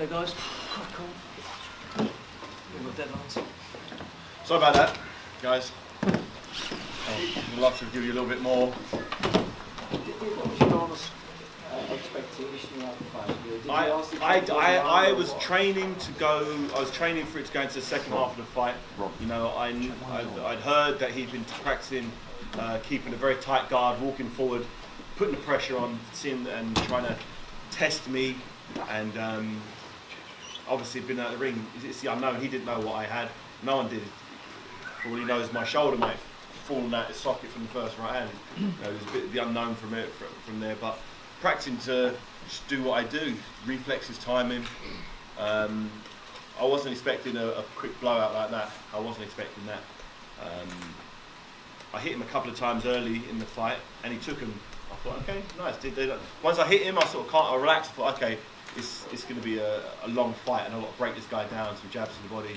Okay, guys. Crack on. We've got deadlines. Sorry about that, guys. We'd love to give you a little bit more. What was your honest expectation of the fight? I was training to go. I was training for it to go into the second half of the fight. You know, I'd heard that he'd been practicing keeping a very tight guard, walking forward, putting the pressure on, seeing and trying to test me, and obviously been out of the ring. It's the unknown. He didn't know what I had. No one did. For all he knows, my shoulder might have fallen out of socket from the first right hand. You know, there's a bit of the unknown from there, but practicing to just do what I do, reflexes, timing. I wasn't expecting a quick blowout like that. I wasn't expecting that. I hit him a couple of times early in the fight, and he took him. I thought, okay, nice. Once I hit him, I sort of I relaxed. I thought, okay, it's going to be a long fight, and I've got to break this guy down. Some jabs to the body,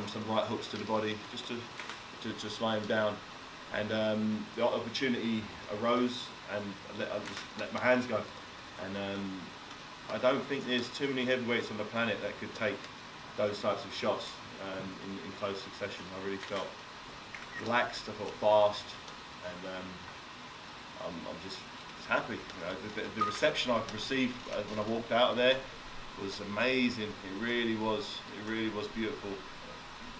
some right hooks to the body, just to slow him down. And the opportunity arose, and I just let my hands go. And I don't think there's too many heavyweights on the planet that could take those types of shots in close succession. I really felt relaxed, I felt fast, and I'm just happy. You know, the reception I received when I walked out of there was amazing. It really was beautiful.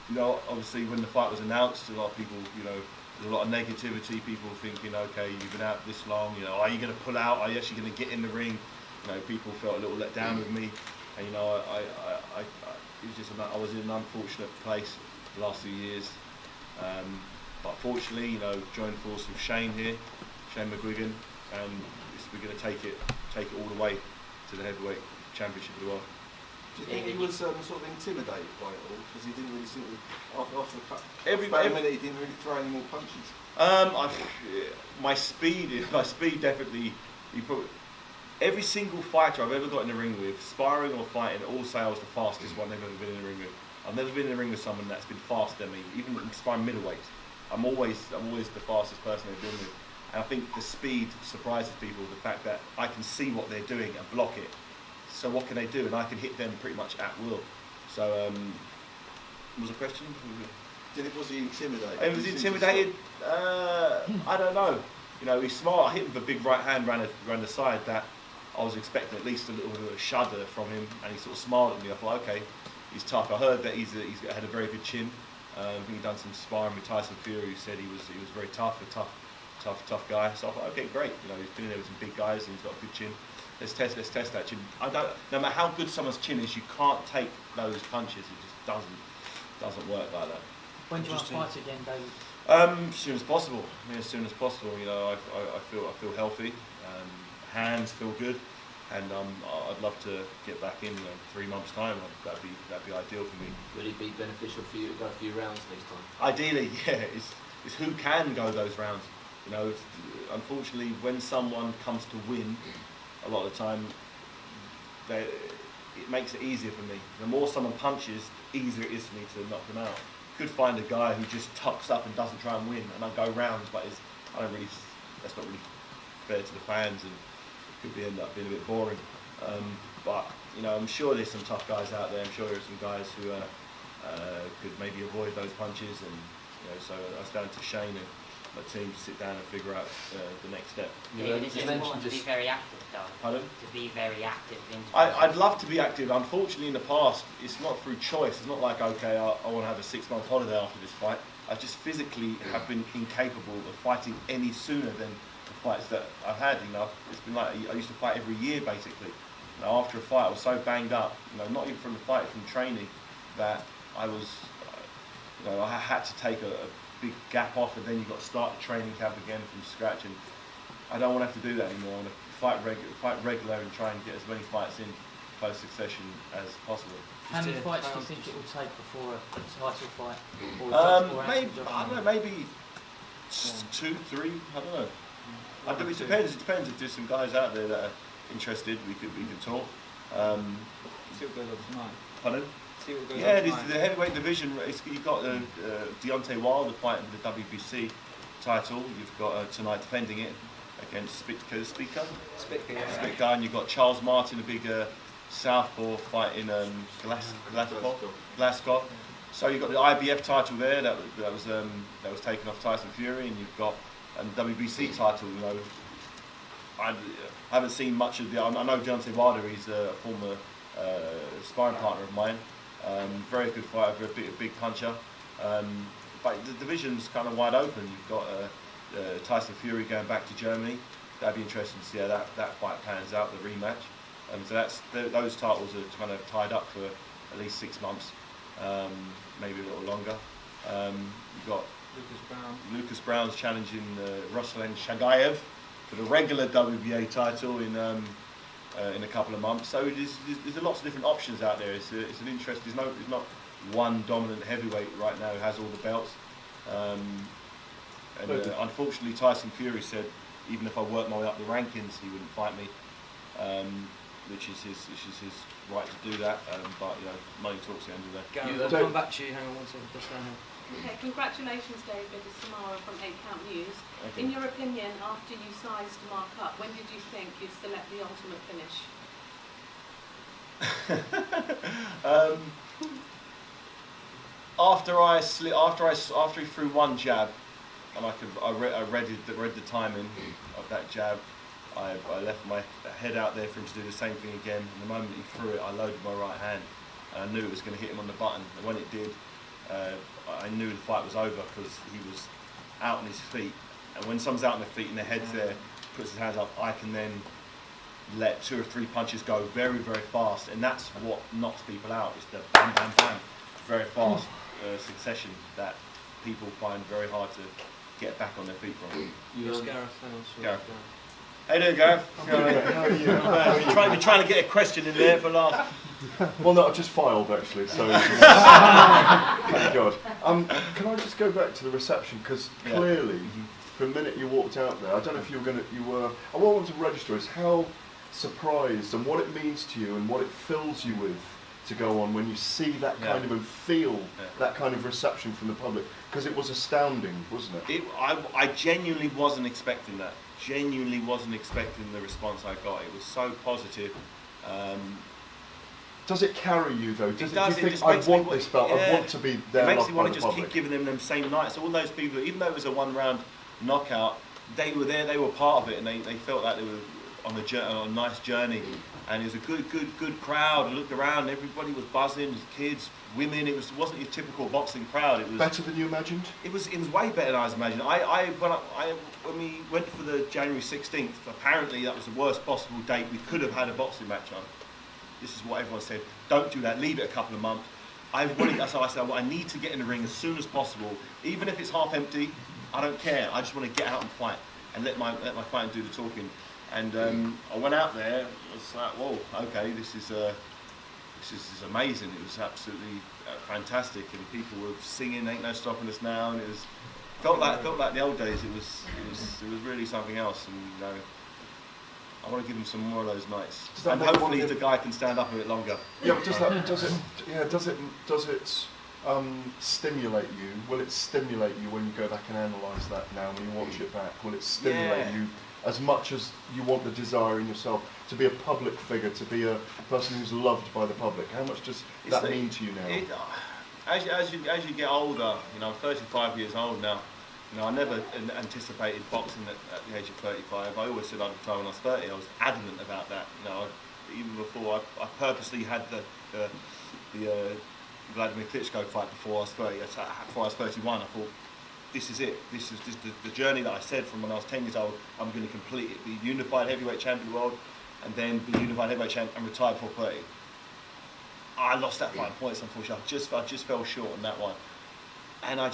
You know, obviously when the fight was announced, a lot of people, you know, there's a lot of negativity, people thinking, okay, you've been out this long, you know, are you going to pull out, are you actually going to get in the ring? You know, people felt a little let down with me, and you know, it was just I was in an unfortunate place the last few years, but fortunately, you know, joined force with Shane here, Shane McGuigan, and we're going to take it all the way to the heavyweight championship of the world. Do you think he was sort of intimidated by it all, because he didn't really seem to, after every minute he didn't really throw any more punches? My speed definitely. Every single fighter I've ever got in the ring with, sparring or fighting, all say I was the fastest one they've ever been in the ring with. I've never been in the ring with someone that's been faster than me, even sparring middleweights. I'm always the fastest person they've been with. And I think the speed surprises people, the fact that I can see what they're doing and block it. So what can they do? And I can hit them pretty much at will. So, what was the question? Was he intimidated? Was he intimidated? I don't know. You know, he's smart. I hit him with a big right hand round the side that I was expecting at least a little bit of a shudder from him, and he sort of smiled at me. I thought, okay, he's tough. I heard that he's had a very good chin. I think he'd done some sparring with Tyson Fury, who said he was very tough, a tough guy. So I thought, okay, great. You know, he's been in there with some big guys, and he's got a good chin. Let's test that chin. No matter how good someone's chin is, you can't take those punches. It just doesn't work like that. When do you want to fight again, David? As soon as possible. I mean, as soon as possible. You know, I feel healthy. Hands feel good, and I'd love to get back in. You know, 3 months' time. That'd be ideal for me. Would it be beneficial for you to go a few rounds next time? Ideally, yeah. It's who can go those rounds. You know, unfortunately, when someone comes to win, a lot of the time, it makes it easier for me. The more someone punches, the easier it is for me to knock them out. Could find a guy who just tucks up and doesn't try and win, and I go rounds, but that's not really fair to the fans, and could end up being a bit boring. But you know, I'm sure there's some tough guys out there. I'm sure there's some guys who could maybe avoid those punches, and you know, so I was down to Shane and my team to sit down and figure out the next step. Yeah, it's important to be very active, though. Pardon? To be very active. I'd love to be active. Unfortunately, in the past, it's not through choice. It's not like, okay, I want to have a 6-month holiday after this fight. I just physically have been incapable of fighting any sooner than the fights that I've had. You know, it's been like I used to fight every year, basically. You know, after a fight, I was so banged up. You know, not even from the fight, from training, that I was. You know, I had to take a big gap off, and then you've got to start the training camp again from scratch, and I don't want to have to do that anymore. I want to fight regular and try and get as many fights in close succession as possible. How many fights do you think it will take before a title fight? Maybe 2, 3, I don't know. It depends. It depends. If there's some guys out there that are interested, we can talk. See what goes on tonight. Pardon? Yeah, the heavyweight division. You've got Deontay Wilder fighting for the WBC title. You've got tonight defending it against Spitka, and you've got Charles Martin, a big Southpaw fighting Glasgow. So you've got the IBF title there that was taken off Tyson Fury, and you've got WBC title. You know, I haven't seen much of the. I know Deontay Wilder. He's a former sparring partner of mine. Very good fighter, very big puncher. But the division's kind of wide open. You've got Tyson Fury going back to Germany. That'd be interesting to see how that fight pans out, the rematch. So those titles are kind of tied up for at least 6 months, maybe a little longer. You've got Lucas Brown's challenging Ruslan Shagayev for the regular WBA title in a couple of months. So there's lots of different options out there. It's an interest. There's not one dominant heavyweight right now who has all the belts. Unfortunately, Tyson Fury said even if I worked my way up the rankings, he wouldn't fight me, which is his right to do that. But you know, money talks at the end of the day. Gareth, I'll come back to you. Hang on one second. Just down here. Okay, congratulations, David. It's Samara from 8 Count News. Okay. In your opinion, after you sized Mark up, when did you think you'd select the ultimate finish? After he threw one jab, and I read the timing of that jab. I left my head out there for him to do the same thing again. And the moment he threw it, I loaded my right hand, and I knew it was going to hit him on the button. And when it did, I knew the fight was over because he was out on his feet. And when someone's out on their feet and their head's there, puts his hands up, I can then let 2 or 3 punches go very, very fast, and that's what knocks people out. It's the bam, bam, bam, very fast succession that people find very hard to get back on their feet from. Yes, Gareth. Hang on. Sorry. Gareth. How you doing, Gareth? How are you? You're trying to get a question in there for last. Well, no, I've just filed actually, so thank God. Can I just go back to the reception, because clearly, for a minute you walked out there, I don't know if I want to register is how surprised and what it means to you and what it fills you with to go on when you see that kind of and feel that kind of reception from the public, because it was astounding, wasn't it? I genuinely wasn't expecting that. Genuinely wasn't expecting the response I got. It was so positive. Does it carry you though? Do you think I want this belt? I want to be there? It makes you want to just keep giving them same nights. All those people, even though it was a 1-round knockout, they were there. They were part of it, and they felt like they were on a nice journey. And it was a good crowd. I looked around, everybody was buzzing. Kids, women. It wasn't your typical boxing crowd. It was better than you imagined. It was way better than I was imagining. When we went for the January 16th, apparently that was the worst possible date we could have had a boxing match on. This is what everyone said. Don't do that. Leave it a couple of months. So I said, well, I need to get in the ring as soon as possible, even if it's half empty. I don't care. I just want to get out and fight and let my fighting do the talking. And I went out there. I was like, whoa, okay, this is amazing. It was absolutely fantastic, and people were singing "Ain't No Stopping Us Now," and it felt like the old days. It was really something else, and you know, I want to give him some more of those nights, and hopefully the guy can stand up a bit longer. Yeah, but does it stimulate you? Will it stimulate you when you go back and analyse that now, when you watch it back? Will it stimulate you as much as you want the desire in yourself to be a public figure, to be a person who's loved by the public? How much does that mean to you now? As you get older, you know, I'm 35 years old now. You know, I never anticipated boxing at the age of 35. I always said I'd retire when I was 30. I was adamant about that. You know, even before I purposely had the Vladimir Klitschko fight before I was 30. Before I was 31, I thought, this is it. This is the journey that I said from when I was 10 years old. I'm going to complete it. Be unified heavyweight champion of the world, and then be unified heavyweight champion and retire before 30. I lost that fight points, unfortunately. I just fell short on that one, and I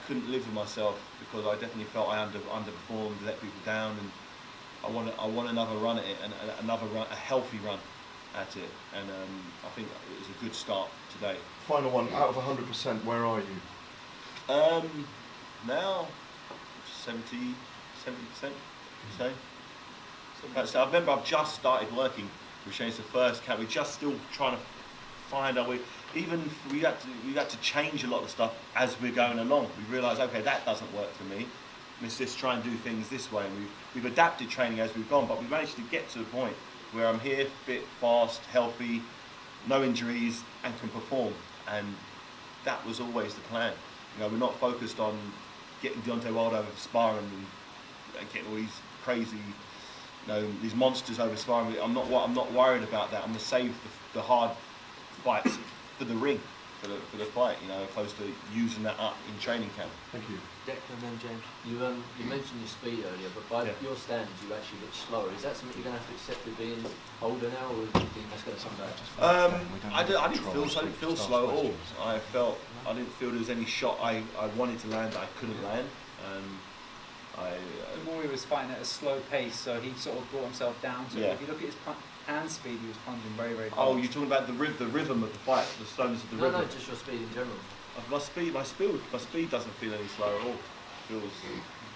couldn't live with myself, because I definitely felt I underperformed, let people down, and I want another run at it, and a healthy run at it, and I think it was a good start today. Final one, out of 100%, where are you? Now, 70%, say. So I remember I've just started working with Shane's the first cat. We're just still trying to find our way. Even we had to change a lot of stuff as we're going along. We realised, okay, that doesn't work for me. Let's just try and do things this way. And we've adapted training as we've gone, but we managed to get to the point where I'm here, fit, fast, healthy, no injuries, and can perform. And that was always the plan. You know, we're not focused on getting Deontay Wilder over sparring and getting all these crazy, you know, these monsters over sparring. I'm not worried about that. I'm going to save the hard fights for the ring, for the fight. You know, opposed to using that up in training camp. Thank you. Declan and James, you mentioned your speed earlier, but by your standards, you actually look slower. Is that something you're going to have to accept with being older now, or do you think that's going to come back? I didn't feel slow at all. I didn't feel there was any shot I wanted to land that I couldn't land. The more he was fighting at a slow pace, so he sort of brought himself down to it. If you look at his hand speed, he was punching very, very fast. Oh, you're talking about the rhythm of the fight, the slowness of the rhythm? No, just your speed in general. My speed doesn't feel any slower at all. It feels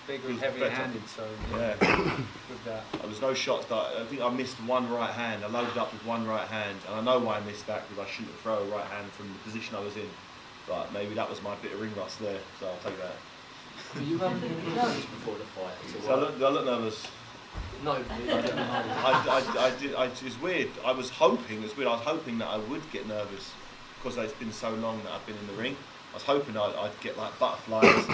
big and heavy-handed, so yeah. with that. There was no shots that I think I missed one right hand. I loaded up with one right hand, and I know why I missed that because I shouldn't have thrown a right hand from the position I was in. But maybe that was my bit of ring rust there, so I'll take that. Were you nervous before the fight? So I look nervous. No, I did. It's weird. I was hoping that I would get nervous because it's been so long that I've been in the ring. I was hoping I'd get like butterflies,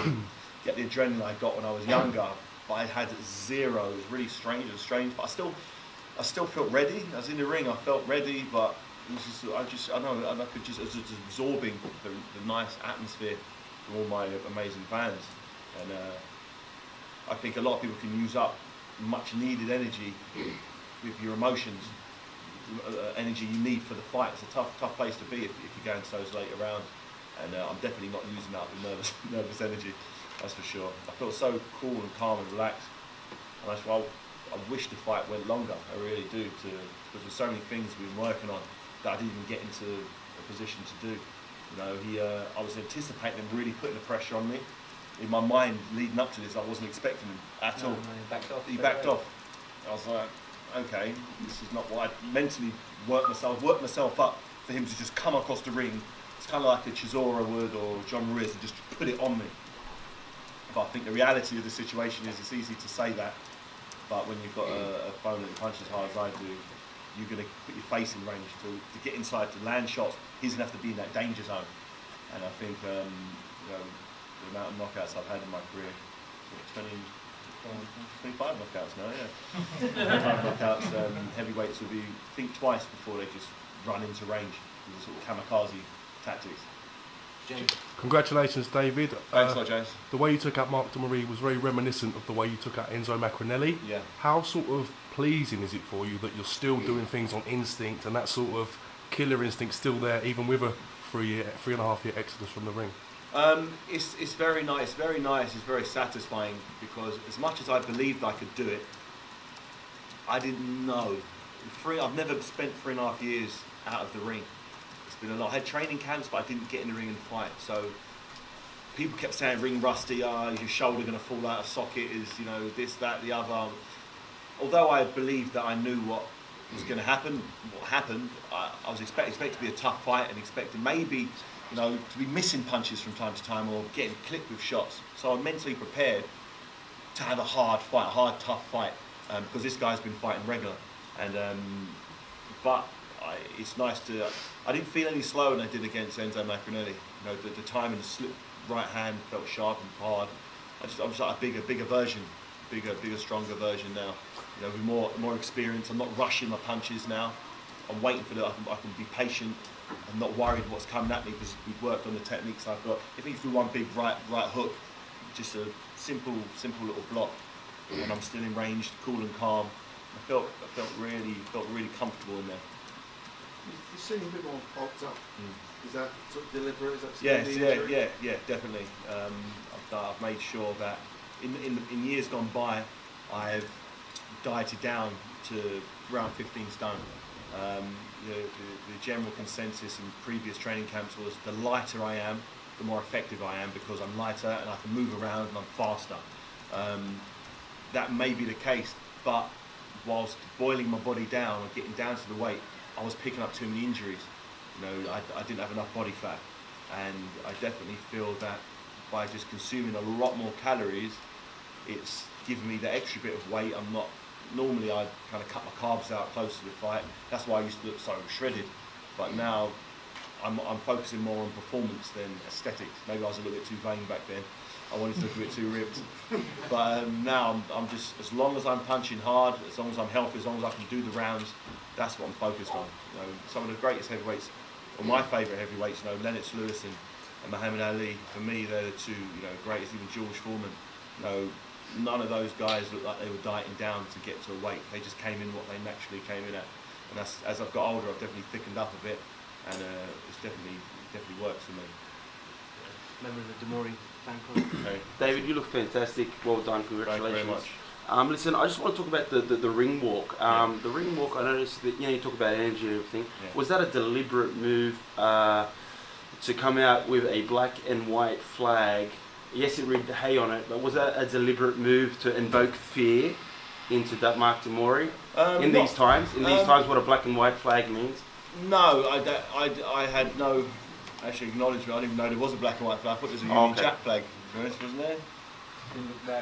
get the adrenaline I got when I was younger, but I had zero. It was really strange. It was strange, but I still felt ready. I was in the ring. I felt ready, but it was just I was just absorbing the nice atmosphere from all my amazing fans, and I think a lot of people can use up much needed energy with your emotions, energy you need for the fight. It's a tough place to be if you go into those later rounds, and I'm definitely not using that with nervous energy, that's for sure. I felt so cool and calm and relaxed, and that's why I wish the fight went longer. I really do, because there's so many things we've been working on that I didn't even get into a position to do. You know, I was anticipating him really putting the pressure on me. In my mind, leading up to this, I wasn't expecting him at all. He backed off. I was like, okay, this is not what I mentally worked myself up for him to just come across the ring. It's kind of like a Chisora would or John Ruiz and just put it on me. But I think the reality of the situation is it's easy to say that, but when you've got a opponent who punches as hard as I do, you're going to put your face in range to get inside, to land shots. He's going to have to be in that danger zone. And I think you know, the amount of knockouts I've had in my career, 25 knockouts now, yeah. 25 knockouts, heavyweights will think twice before they just run into range with the sort of kamikaze tactics. James. Congratulations, David. Thanks a lot, James. The way you took out Mark de Marie was very reminiscent of the way you took out Enzo Macronelli. Yeah. How sort of pleasing is it for you that you're still doing things on instinct and that sort of killer instinct still there, even with a 3.5 year exodus from the ring? It's very nice. Very nice. It's very satisfying because as much as I believed I could do it, I didn't know. I've never spent 3.5 years out of the ring. It's been a lot. I had training camps, but I didn't get in the ring and fight. So people kept saying ring rusty. Is your shoulder going to fall out of socket? Is, you know, this, that, the other. Although I believed that I knew what was going to happen, what happened, I was expecting to be a tough fight and expecting maybe, you know, to be missing punches from time to time or getting clipped with shots. So I'm mentally prepared to have a hard fight, a hard, tough fight, because this guy's been fighting regular. And but it's nice to. I didn't feel any slower than I did against Enzo Macronelli. You know, the time and the slip right hand felt sharp and hard. I'm just like a bigger version, bigger, stronger version now. You know, with more experience. I'm not rushing my punches now. I'm waiting for I can be patient. I'm not worried what's coming at me because we've worked on the techniques I've got. If he threw one big right hook, just a simple little block, and I'm still in range, cool and calm. I felt really comfortable in there. You seem a bit more bulked up. Is that sort of deliberate? Is that Yeah, definitely. I've made sure that in years gone by, I've dieted down to around 15 stone. The general consensus in previous training camps was the lighter I am, the more effective I am because I'm lighter and I can move around and I'm faster. That may be the case, but whilst boiling my body down or getting down to the weight, I was picking up too many injuries. You know, I didn't have enough body fat, and I definitely feel that by just consuming a lot more calories, it's giving me the extra bit of weight. I'm not normally I kind of cut my carbs out close to the fight. That's why I used to look so shredded. But now I'm focusing more on performance than aesthetics. Maybe I was a little bit too vain back then. I wanted to look a bit too ripped. But now I'm just, as long as I'm punching hard, as long as I'm healthy, as long as I can do the rounds, that's what I'm focused on. You know, some of the greatest heavyweights, or my favourite heavyweights, you know, Lennox Lewis and Muhammad Ali, for me they're the two, you know, greatest. Even George Foreman, you know, none of those guys looked like they were dieting down to get to a weight. They just came in what they naturally came in at. And that's, as I've got older, I've definitely thickened up a bit, and it's definitely works for me. Member of the Demori fan club. Okay. David, you look fantastic. Well done. Congratulations. Thank you very much. Listen, I just want to talk about the ring walk. The ring walk, I noticed that, you know, you talk about energy and everything. Yeah. Was that a deliberate move to come out with a black and white flag? Yes, it read Haye on it, but was that a deliberate move to invoke fear into Mark Demori in these times? In these times, what a black and white flag means? No, I had no actually acknowledgement. I didn't even know there was a black and white flag. I thought there was a Union Jack flag. To be honest, wasn't there?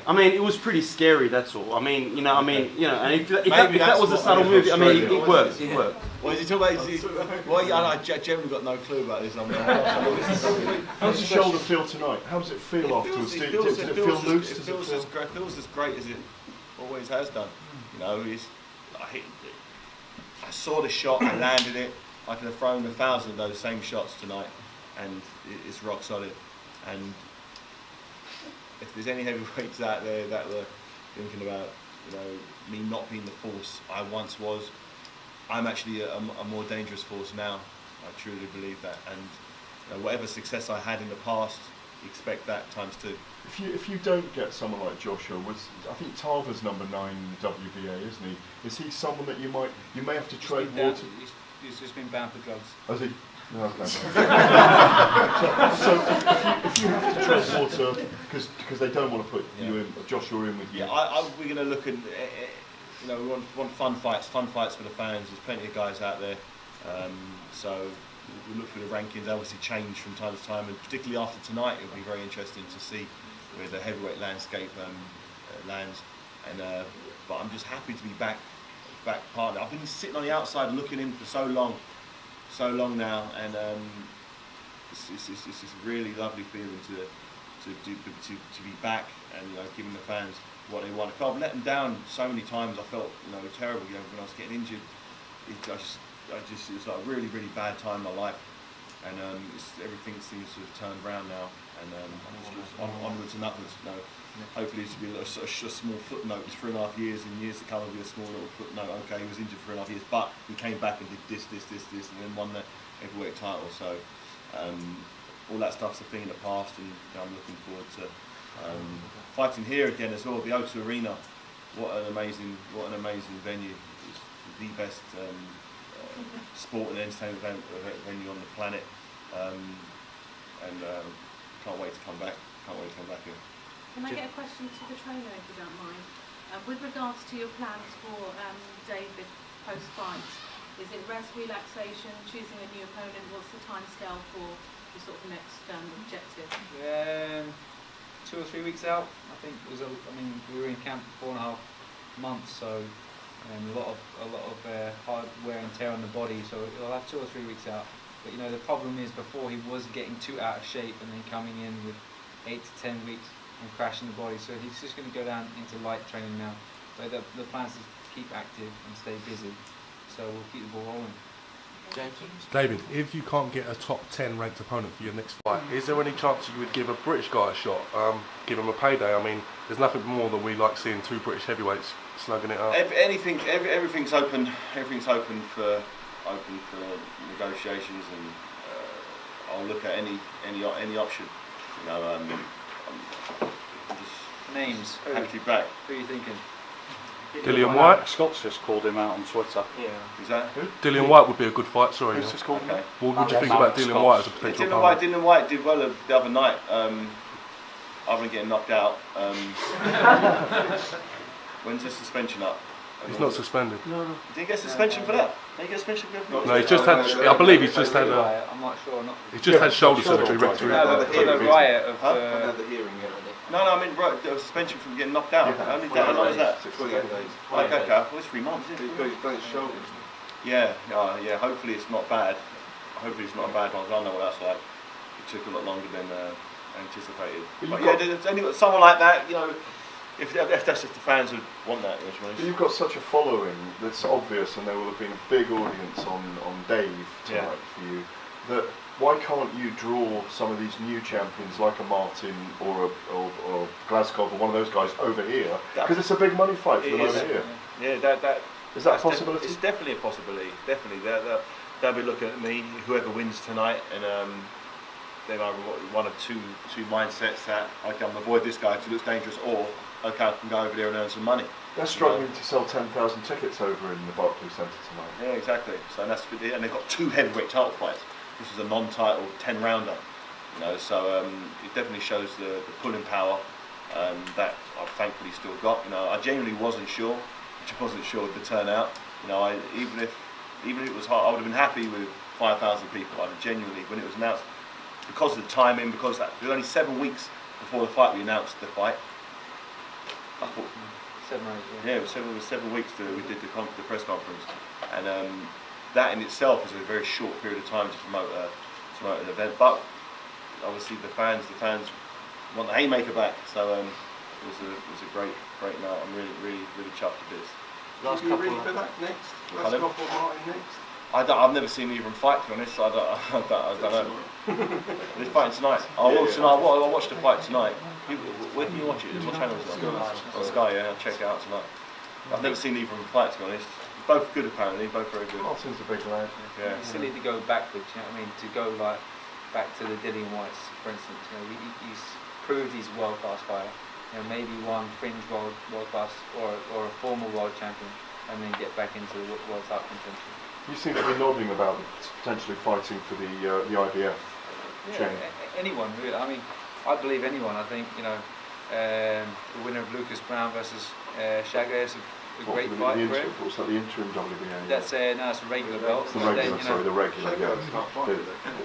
I mean, it was pretty scary. That's all. I mean, you know, and if that was a subtle move, I mean, it works. It worked. What is he talking about? Well, I generally got no clue about this. How does the shoulder feel tonight? How does it feel afterwards? Did it feel loose? It feels as great as it always has done. You know, I saw the shot, I landed it. I could have thrown 1,000 of those same shots tonight, and it's rock solid. And if there's any heavyweights out there that were thinking about, you know, me not being the force I once was, I'm actually a more dangerous force now. I truly believe that. And you know, whatever success I had in the past, expect that ×2. If you don't get someone like Joshua, I think Tarver's number 9 in the WBA, isn't he? Is he someone that you may have to tread water? He's just been banned for drugs. Has he? No, okay. so if you have to tread water because they don't want to put you in, Joshua in with you. Yeah, we're going to look at, you know, we want fun fights for the fans. There's plenty of guys out there, so we look for the rankings. Obviously, change from time to time, and particularly after tonight, it'll be very interesting to see where the heavyweight landscape lands. And but I'm just happy to be back partner. I've been sitting on the outside looking in for so long now, and it's a really lovely feeling to be back and, you know, giving the fans what they want. If I've let them down so many times, I felt, you know, terrible. You know, when I was getting injured, it was like a really bad time in my life, and everything seems to have turned around now, and onwards and upwards. You know, hopefully this will be a small footnote. It's 3.5 years, and years to come will be a small little footnote. Okay, he was injured for 3.5 years, but he came back and did this, and then won the heavyweight title. So all that stuff's a thing in the past, and you know, I'm looking forward to fighting here again as well. The O2 Arena, what an amazing venue. It's the best sport and entertainment venue on the planet, and can't wait to come back. Here. Can I get a question to the trainer, if you don't mind? With regards to your plans for David post-fight, is it rest, relaxation, choosing a new opponent? What's the timescale for the sort of next objective? 2 or 3 weeks out. I think it was. We were in camp for 4.5 months, so a lot of hard wear and tear on the body. So it'll have 2 or 3 weeks out. But you know, the problem is, before he was getting too out of shape and then coming in with 8 to 10 weeks and crashing the body. So he's just going to go down into light training now. So the plan is to keep active and stay busy. So we'll keep the ball rolling. James? David, if you can't get a top 10 ranked opponent for your next fight, is there any chance you would give a British guy a shot? Give him a payday? I mean, there's nothing more than we like seeing 2 British heavyweights slugging it up. Everything's open. Everything's open for negotiations, and I'll look at any option. You know, I'm just names. Happy to be back. Who are you thinking? Dillian White? Scott's just called him out on Twitter. Yeah. Is that who? Dillian White would be a good fight. Sorry. Who's just called him? What would you think about Dillian White as a potential opponent? Dillian White did well the other night. Other than getting knocked out. When's the suspension up? He's not suspended. No. Did he get suspension for that? Did he get suspension for that? No, he's just had. I believe he's just had. I'm not sure. He's just had shoulder surgery. Another riot of. Another hearing. No, I mean the suspension from getting knocked out. Yeah. Only how long was that? 28 days. Okay, well it's 3 months, isn't it? He's got his done his shoulders. Yeah, yeah. Hopefully it's not bad. Hopefully it's not a bad one. 'Cause I know what that's like. It took a lot longer than anticipated. But yeah, there's only someone like that. You know, if that's if the fans would want that. But you've got such a following that's obvious, and there will have been a big audience on Dave tonight for you. That why can't you draw some of these new champions like a Martin or Glasgow or one of those guys over here? Because it's a big money fight for them over here. Yeah, is that a possibility? It's definitely a possibility. Definitely, they'll be looking at me. Whoever wins tonight, and they've either one or two mindsets that I can avoid this guy because he looks dangerous, or okay, I can go over there and earn some money. They're struggling to sell 10,000 tickets over in the Barclays Centre tonight. Yeah, exactly. So and they've got 2 heavyweight title fights. This is a non-title 10-rounder. You know, so it definitely shows the pulling power that I've thankfully still got. You know, I genuinely wasn't sure. I wasn't sure of the turnout. You know, even if it was hard, I would have been happy with 5,000 people. I genuinely, when it was announced, because of the timing, because there was only 7 weeks before the fight we announced the fight. I thought 7 or 8. yeah, it was 7 weeks we did the press conference, and that in itself is a very short period of time to promote an event. But obviously the fans want the Haymaker back, so it was a great night. I'm really chuffed with this. Last couple ready for that next? Last couple Martin next? I've never seen either of them fight, to be honest. I don't know. They're fighting tonight. I'll watch the fight tonight. Where can you watch it? What channel is it on? On Sky, yeah. I'll check it out tonight. I've never seen either of them fight, to be honest. Both good, apparently. Both very good. Martin's a big lad. Yeah. It's silly to go backwards, you know what I mean? To go like back to the Dillian Whites, for instance. You know, he's proved he's a world-class fighter. You know, maybe one fringe world class or a former world champion, and then get back into the world title contention. You seem to be nodding about potentially fighting for the IBF chain. Anyone really. I mean, I believe anyone. I think the winner of Lucas Brown versus Shagger is a great fight for him. What's that, the interim WBA? That's no, it's a regular belt. It's the regular, the regular, yeah.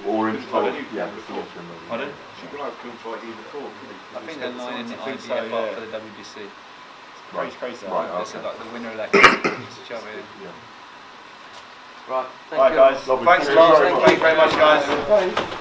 Or the interim. Pardon? Shagger couldn't fight either before. I think they're lining the IBF up for the WBC. Crazy. Right, That's like the winner of that case. Right, Right, guys. Lovely. Thanks a lot. Thank you very much, guys.